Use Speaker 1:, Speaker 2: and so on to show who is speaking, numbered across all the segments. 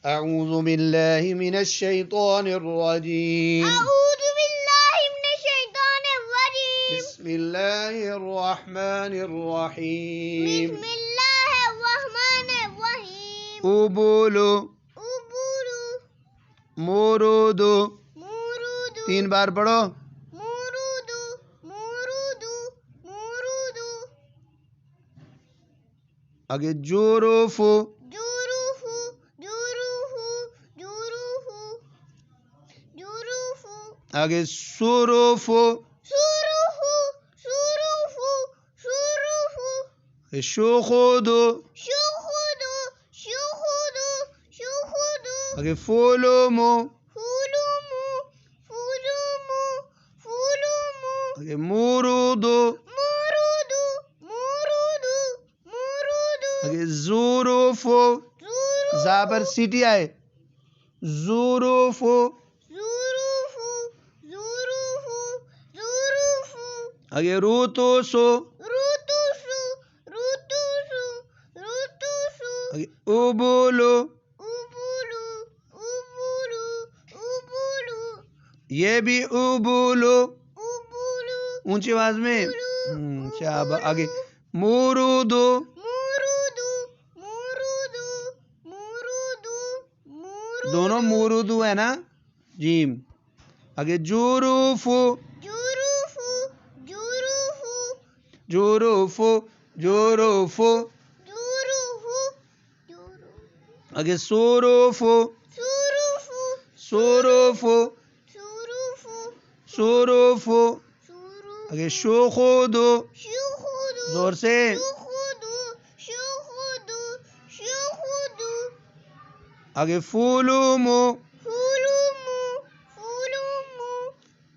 Speaker 1: أعوذ بالله من الشيطان الرجيم.
Speaker 2: أعوذ بالله من الشيطان الرجيم.
Speaker 1: بسم الله الرحمن الرحيم.
Speaker 2: بسم الله الرحمن الرحيم.
Speaker 1: أبولو
Speaker 2: أبولو
Speaker 1: مورودو.
Speaker 2: مورودو
Speaker 1: 3 بار پڑھو.
Speaker 2: مورودو مورودو مورودو.
Speaker 1: آگے جوروفو.
Speaker 2: جوروفو جوروفو جوروفو جوروفو.
Speaker 1: آگے سوروفو.
Speaker 2: سوروفو سوروفو سوروفو.
Speaker 1: شوخودو.
Speaker 2: شوخودو شوخودو شوخودو.
Speaker 1: آگے فولومو.
Speaker 2: فولومو فولومو فولومو.
Speaker 1: آگے مورودو.
Speaker 2: مورودو مورودو مورودو.
Speaker 1: آگے زوروفو.
Speaker 2: زورو
Speaker 1: زابر سیٹی آئے. زوروفو.
Speaker 2: زوروفو زوروفو زوروفو.
Speaker 1: آگے روتوسو.
Speaker 2: روتوسو روتوسو روتوسو.
Speaker 1: آگے اوبولو.
Speaker 2: اوبولو اوبولو اوبولو.
Speaker 1: یہ بھی اوبولو.
Speaker 2: اوبولو
Speaker 1: اونچی آواز میں. آگے مورودو.
Speaker 2: مورودو مورودو مورودو مورودو.
Speaker 1: دونوں مورودو ہے نا. جیم. آگے جوروفو.
Speaker 2: جوروفو جوروفو
Speaker 1: جوروفو جوروفو.
Speaker 2: جوروفو جوروفو.
Speaker 1: آگے سوروفو.
Speaker 2: سوروفو
Speaker 1: سوروفو
Speaker 2: سوروفو
Speaker 1: سوروفو.
Speaker 2: سورو.
Speaker 1: آگے شوخودو.
Speaker 2: شوخودو.
Speaker 1: زور سے.
Speaker 2: شوخودو شوخودو شوخودو.
Speaker 1: آگے فولومو.
Speaker 2: فولومو فولومو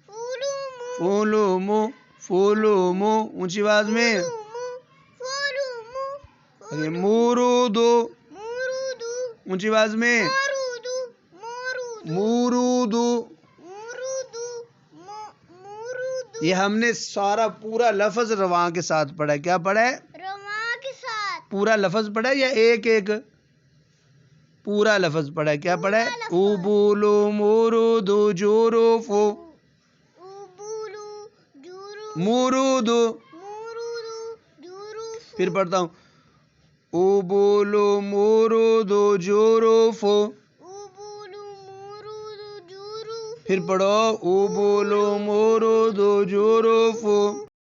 Speaker 2: فولومو.
Speaker 1: فولومو فولومو. اونچی آواز میں.
Speaker 2: فولومو
Speaker 1: آگے مورودو.
Speaker 2: مورودو
Speaker 1: اونچی آواز میں.
Speaker 2: مورودو مورودو
Speaker 1: مورودو.
Speaker 2: مورودو مورودو.
Speaker 1: یہ ہم نے سارا پورا لفظ رواں کے ساتھ پڑھا ہے. کیا پڑھا ہے؟
Speaker 2: رواں کے ساتھ.
Speaker 1: پورا لفظ پڑھا ہے یا ایک ایک؟ پورا لفظ پڑھا ہے. کیا پڑھا ہے؟
Speaker 2: پورا لفظ.
Speaker 1: اوبولو مورودو جوروفو.
Speaker 2: اوبولو جورو
Speaker 1: مورودو.
Speaker 2: مورودو جوروفو.
Speaker 1: پھر پڑھتا ہوں. اوبولو مورودو جوروفو.
Speaker 2: اوبولو مورودو جوروفو.
Speaker 1: پھر پڑھو. اوبولو مورودو جوروفو.